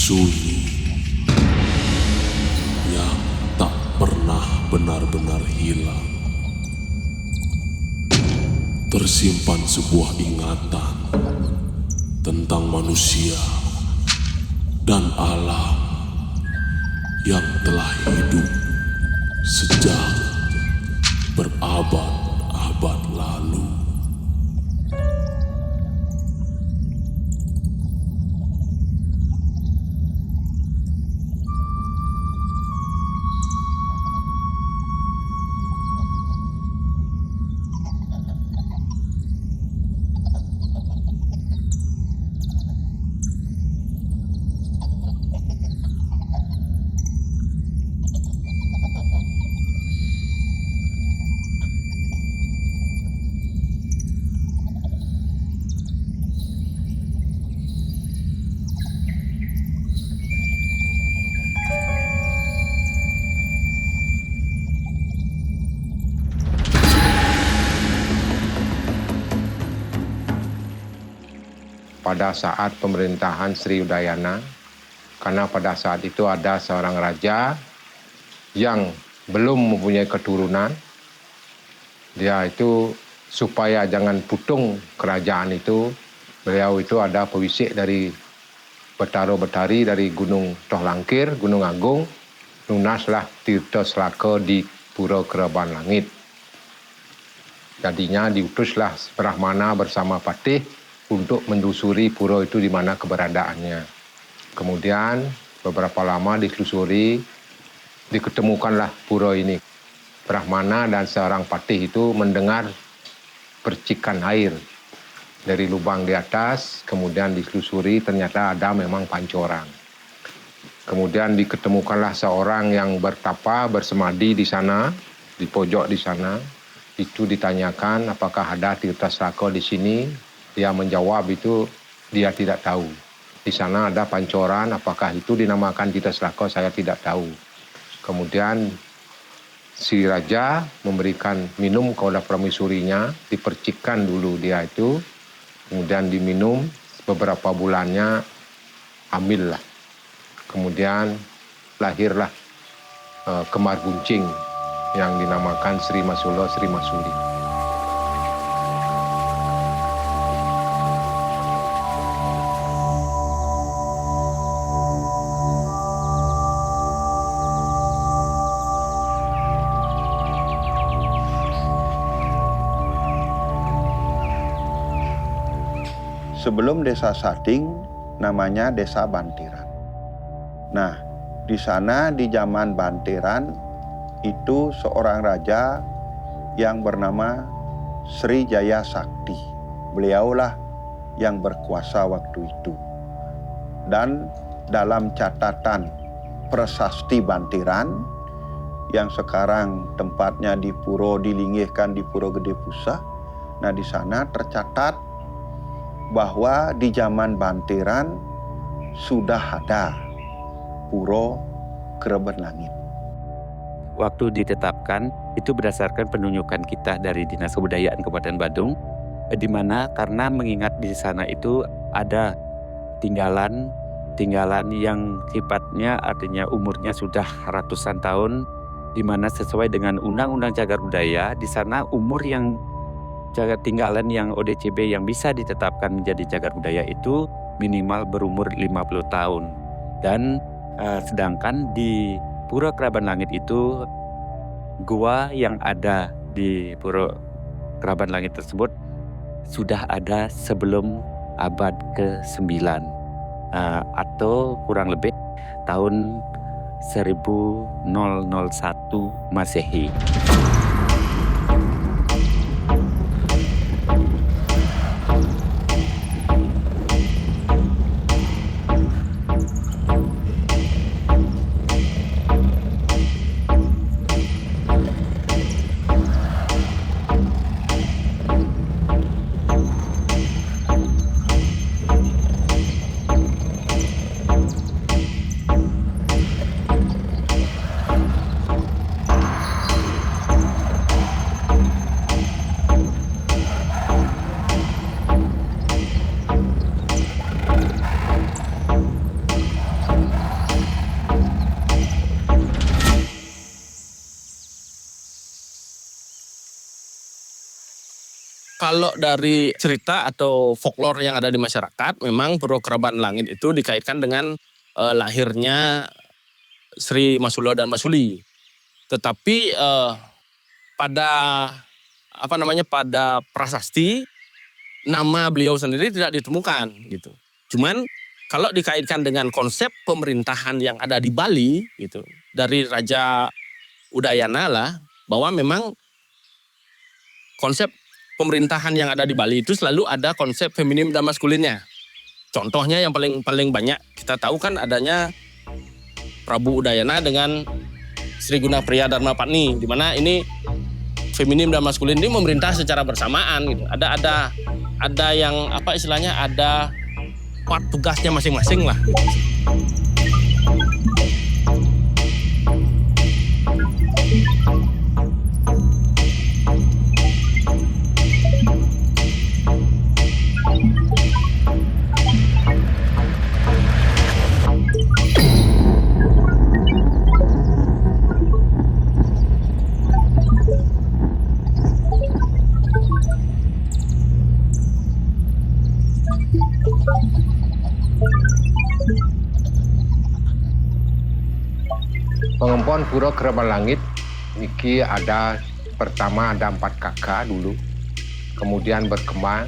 sunyi yang tak pernah benar-benar hilang. Tersimpan sebuah ingatan tentang manusia dan alam yang telah hidup sejak berabad-abad lalu. Pada saat pemerintahan Sri Udayana, karena pada saat itu ada seorang raja yang belum mempunyai keturunan. Dia itu supaya jangan putung kerajaan itu, beliau itu ada pewisik dari Betaro-Betari dari Gunung Tohlangkir, Gunung Agung, lunaslah Tirta Selaka di Pura Keraban Langit. Jadinya diutuslah Brahmana bersama Patih untuk menelusuri pura itu di mana keberadaannya. Kemudian beberapa lama ditelusuri, diketemukanlah pura ini. Brahmana dan seorang patih itu mendengar percikan air dari lubang di atas, kemudian ditelusuri ternyata ada memang pancoran. Kemudian diketemukanlah seorang yang bertapa, bersemadi di sana, di pojok di sana. Itu ditanyakan apakah ada Tirta Selaka di sini. Dia menjawab itu dia tidak tahu. Di sana ada pancoran, apakah itu dinamakan Tirta Selaka saya tidak tahu. Kemudian si raja memberikan minum kepada permaisurinya, dipercikkan dulu dia itu, kemudian diminum, beberapa bulannya hamil lah. Kemudian lahirlah kembar buncing yang dinamakan Sri Masulo, Sri Masuli. Sebelum desa Sating, namanya desa Bantiran. Nah, di sana di zaman Bantiran, itu seorang raja yang bernama Sri Jaya Sakti. Beliaulah yang berkuasa waktu itu. Dan dalam catatan Prasasti Bantiran, yang sekarang tempatnya di Puro dilinggihkan di Puro Gede Pusah, nah di sana tercatat bahwa di zaman Bantiran sudah ada Puro Keraban Langit. Waktu ditetapkan itu berdasarkan penunjukan kita dari Dinas Kebudayaan Kabupaten Badung, di mana karena mengingat di sana itu ada tinggalan yang sifatnya artinya umurnya sudah ratusan tahun, di mana sesuai dengan Undang-Undang Cagar Budaya di sana umur yang cagar tinggalan yang ODCB yang bisa ditetapkan menjadi cagar budaya itu minimal berumur 50 tahun. Dan sedangkan di Pura Keraban Langit itu gua yang ada di Pura Keraban Langit tersebut sudah ada sebelum abad ke-9 atau kurang lebih tahun 1001 Masehi. Kalau dari cerita atau folklore yang ada di masyarakat, memang Puro Keraban Langit itu dikaitkan dengan lahirnya Sri Masulo dan Masuli. Tetapi pada pada prasasti nama beliau sendiri tidak ditemukan gitu. Cuman kalau dikaitkan dengan konsep pemerintahan yang ada di Bali gitu, dari Raja Udayana lah, bahwa memang konsep pemerintahan yang ada di Bali itu selalu ada konsep feminim dan maskulinnya. Contohnya yang paling banyak kita tahu kan adanya Prabu Udayana dengan Sri Gunapriya Dharmapatni, di mana ini feminim dan maskulin ini memerintah secara bersamaan gitu. Ada yang istilahnya ada part tugasnya masing-masing lah gitu. Pengempon Puro Keraban Langit niki pertama ada 4 kakak dulu, kemudian berkembang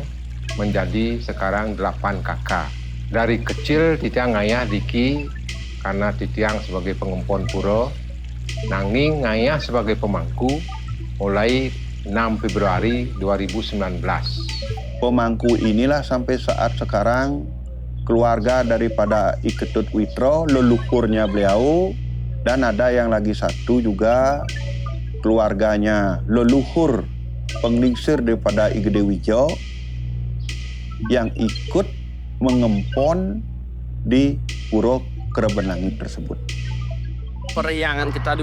menjadi sekarang 8 kakak. Dari kecil Titiang ngayah diki karena Titiang sebagai pengempon puro, nanging ngayah sebagai pemangku mulai 6 Februari 2019. Pemangku inilah sampai saat sekarang keluarga daripada Iketut Witro, leluhurnya beliau, dan ada yang lagi satu juga keluarganya leluhur penglingsir daripada I Gede Wijo yang ikut mengempon di Puro Keraban Langit tersebut. Periangan kita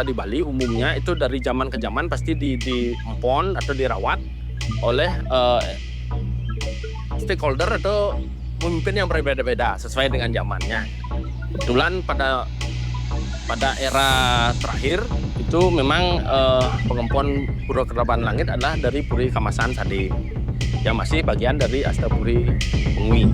di Bali umumnya itu dari zaman ke zaman pasti diempon atau dirawat oleh stakeholder atau pemimpin yang berbeda-beda sesuai dengan zamannya. Kebetulan pada era terakhir itu memang pengempon Puro Keraban Langit adalah dari Puri Kamasan Sade yang masih bagian dari Astapuri Pengui.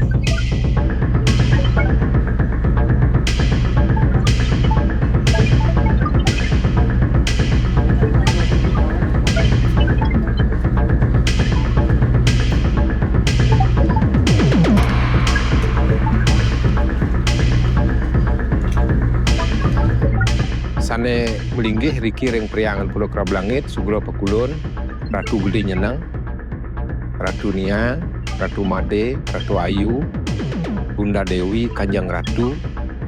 Sane melinggih riki ring periangan Puro Keraban Langit, Sugro Pekulun, Ratu Gede Nyeneng, Ratu Nia, Ratu Made, Ratu Ayu, Bunda Dewi, Kanjeng Ratu,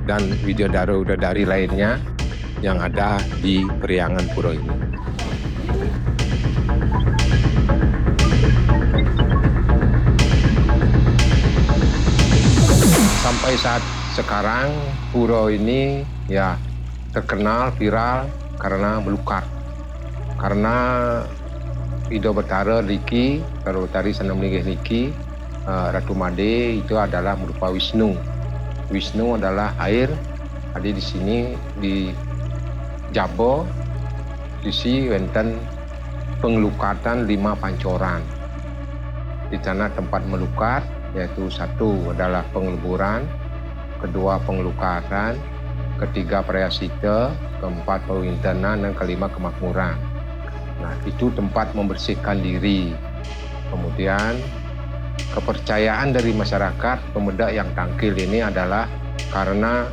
dan widodari lainnya yang ada di periangan puro ini. Sampai saat sekarang puro ini ya terkenal viral karena melukar. Karena Ido Betara Riki, Ratu Betari Sanam Linggih Niki, Ratu Made itu adalah merupa Wisnu. Wisnu adalah air. Ada di sini di Jabo, di sini wenten pengelukatan 5 pancoran. Di sana tempat melukar, yaitu 1 adalah pengeleburan, 2 pengelukatan, 3 prayasita, 4 perwintenan, dan 5 kemakmuran. Nah, itu tempat membersihkan diri. Kemudian kepercayaan dari masyarakat pemuda yang tangkil ini adalah karena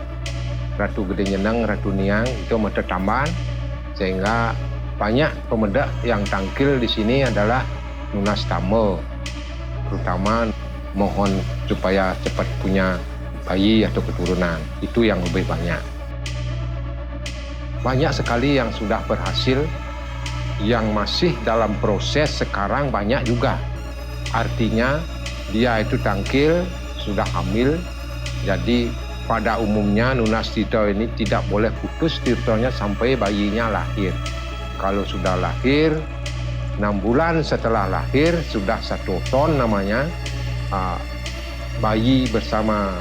Ratu Gede Nyeneng, Ratu Niang itu mata tamban, sehingga banyak pemuda yang tangkil di sini adalah nunas tama, terutama mohon supaya cepat punya bayi atau keturunan. Itu yang lebih banyak. Banyak sekali yang sudah berhasil, yang masih dalam proses sekarang banyak juga. Artinya dia itu tangkil, sudah hamil, jadi pada umumnya nunas tirto ini tidak boleh putus tirtonya sampai bayinya lahir. Kalau sudah lahir, 6 bulan setelah lahir, sudah 1 ton namanya, bayi bersama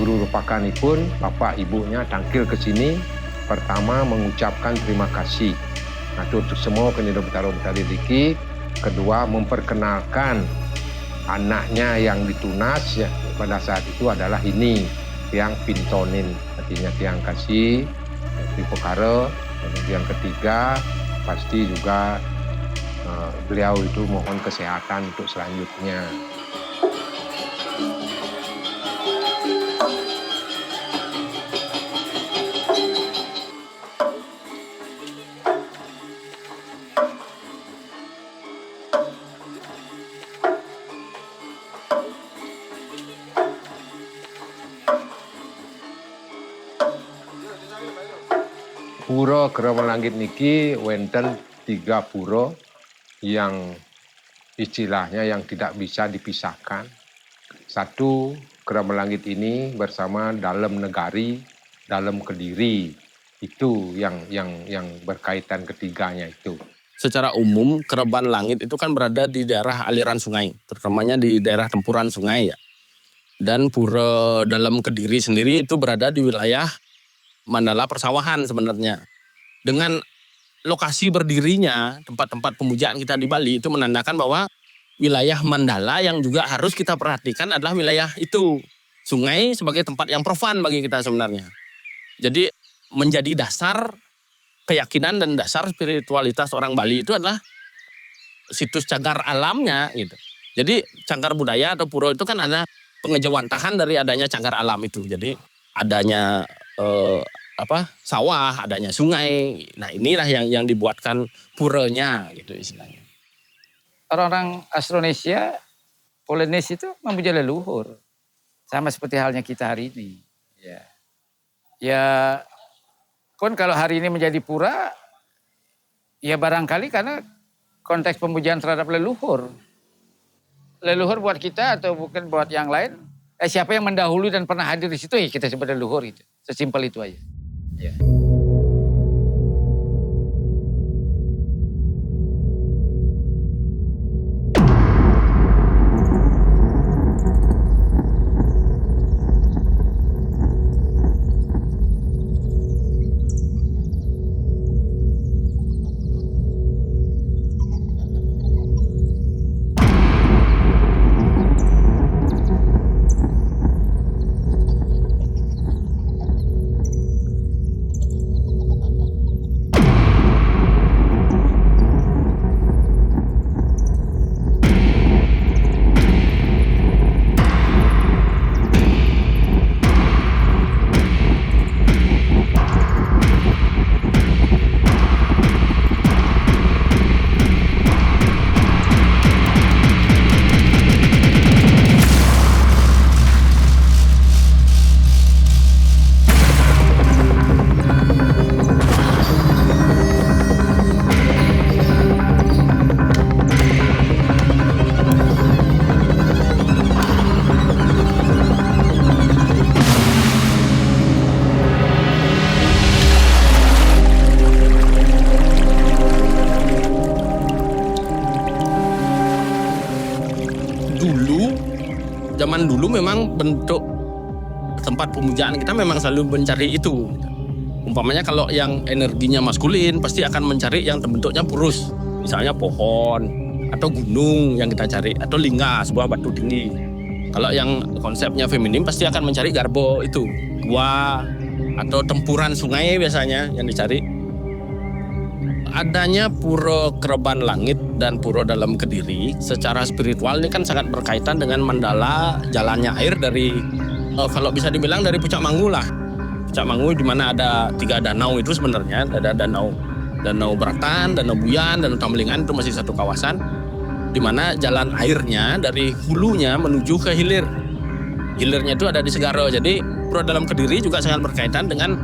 guru rupakanipun, bapak ibunya tangkil ke sini, pertama mengucapkan terima kasih. Nah, untuk semua penyedot Betara Betari Riki, Kedua, memperkenalkan anaknya yang ditunas ya pada saat itu adalah ini tiang pintonin, artinya tiang kasih di Pekara. Kemudian ketiga pasti juga beliau itu mohon kesehatan untuk selanjutnya. Pura Keramalangit niki wonten 3 pura yang istilahnya yang tidak bisa dipisahkan. Satu, Keramalangit ini bersama Dalem Negari, Dalem Kediri. Itu yang berkaitan ketiganya itu. Secara umum Kereban Langit itu kan berada di daerah aliran sungai, terutamanya di daerah tempuran sungai ya. Dan Pura Dalem Kediri sendiri itu berada di wilayah Mandala persawahan sebenarnya. Dengan lokasi berdirinya tempat-tempat pemujaan kita di Bali itu menandakan bahwa wilayah Mandala yang juga harus kita perhatikan adalah wilayah itu. Sungai sebagai tempat yang profan bagi kita sebenarnya. Jadi menjadi dasar keyakinan dan dasar spiritualitas orang Bali itu adalah situs cagar alamnya gitu. Jadi cagar budaya atau pura itu kan ada pengejawantahan dari adanya cagar alam itu. Jadi adanya sawah, adanya sungai. Nah inilah yang dibuatkan puranya gitu istilahnya. Orang-orang Austronesia, Polinesia itu memuja leluhur. Sama seperti halnya kita hari ini. Ya pun kalau hari ini menjadi pura, ya barangkali karena konteks pemujaan terhadap leluhur. Leluhur buat kita atau bukan buat yang lain. Siapa yang mendahului dan pernah hadir di situ ya kita sebut leluhur itu. Sesimpel itu aja. Ya. Zaman dulu memang bentuk tempat pemujaan kita memang selalu mencari itu. Umpamanya kalau yang energinya maskulin pasti akan mencari yang bentuknya purus. Misalnya pohon atau gunung yang kita cari atau lingga, sebuah batu tinggi. Kalau yang konsepnya feminim pasti akan mencari garbo itu, gua atau tempuran sungai biasanya yang dicari. Adanya Pura Kereban Langit dan Pura Dalem Kediri secara spiritual ini kan sangat berkaitan dengan Mandala, jalannya air dari kalau bisa dibilang dari Pucak Manggu lah. Pucak Manggu di mana ada 3 danau itu sebenarnya, ada Danau Beratan, Danau Buyan, Danau Tambelingan itu masih satu kawasan di mana jalan airnya dari hulunya menuju ke hilir. Hilirnya itu ada di Segara. Jadi Pura Dalem Kediri juga sangat berkaitan dengan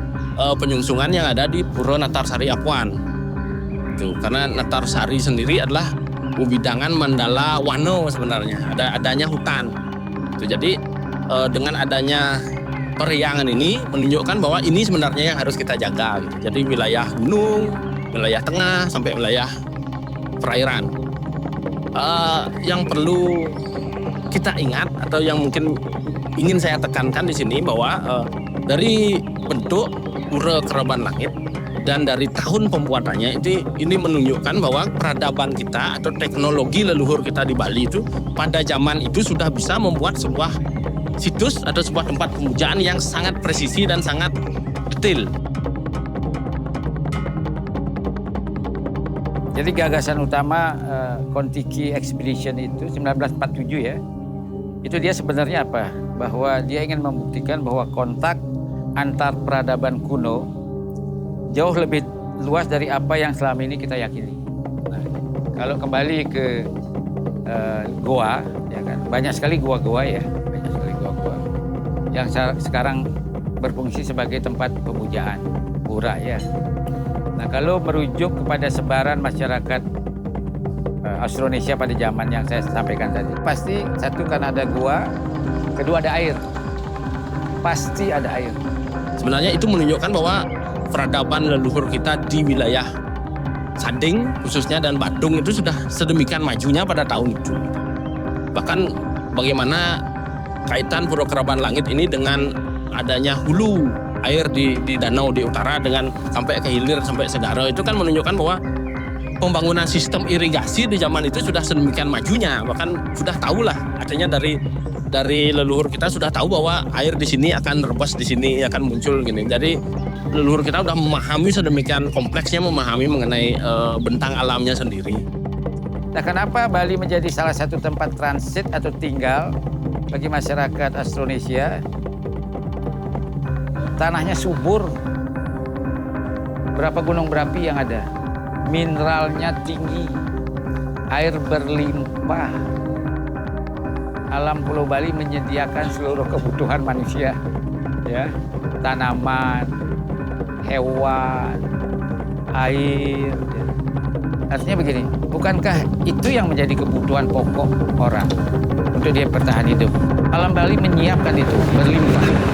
penyungsungan yang ada di Pura Natarsari Apuan. Karena Natarsari sendiri adalah ubidangan Mandala Wano sebenarnya, adanya hutan. Jadi dengan adanya periangan ini menunjukkan bahwa ini sebenarnya yang harus kita jaga. Jadi wilayah gunung, wilayah tengah sampai wilayah perairan. Yang perlu kita ingat atau yang mungkin ingin saya tekankan di sini bahwa dari bentuk Pura Kereban Langit dan dari tahun pembuatannya ini menunjukkan bahwa peradaban kita atau teknologi leluhur kita di Bali itu pada zaman itu sudah bisa membuat sebuah situs atau sebuah tempat pemujaan yang sangat presisi dan sangat detail. Jadi gagasan utama Kon-Tiki Expedition itu 1947 ya, itu dia sebenarnya apa? Bahwa dia ingin membuktikan bahwa kontak antar peradaban kuno jauh lebih luas dari apa yang selama ini kita yakini. Nah, kalau kembali ke goa, ya kan, banyak sekali goa-goa ya, banyak sekali goa-goa yang sekarang berfungsi sebagai tempat pemujaan pura ya. Nah, kalau merujuk kepada sebaran masyarakat Austronesia pada zaman yang saya sampaikan tadi, pasti satu kan ada gua, kedua ada air, pasti ada air. Sebenarnya itu menunjukkan bahwa peradaban leluhur kita di wilayah Sading khususnya dan Badung itu sudah sedemikian majunya pada tahun itu. Bahkan bagaimana kaitan Pura Keraban Langit ini dengan adanya hulu air di danau di utara dengan sampai ke hilir sampai Segara, itu kan menunjukkan bahwa pembangunan sistem irigasi di zaman itu sudah sedemikian majunya. Bahkan sudah tahulah, artinya dari leluhur kita sudah tahu bahwa air di sini akan rebas, di sini akan muncul gini. Jadi leluhur kita sudah memahami sedemikian kompleksnya, memahami mengenai bentang alamnya sendiri. Nah, kenapa Bali menjadi salah satu tempat transit atau tinggal bagi masyarakat Austronesia? Tanahnya subur, berapa gunung berapi yang ada, mineralnya tinggi, air berlimpah. Alam Pulau Bali menyediakan seluruh kebutuhan manusia, ya, tanaman, hewan, air. Ya. Artinya begini, bukankah itu yang menjadi kebutuhan pokok orang untuk dia bertahan hidup? Alam Bali menyiapkan itu, berlimpah.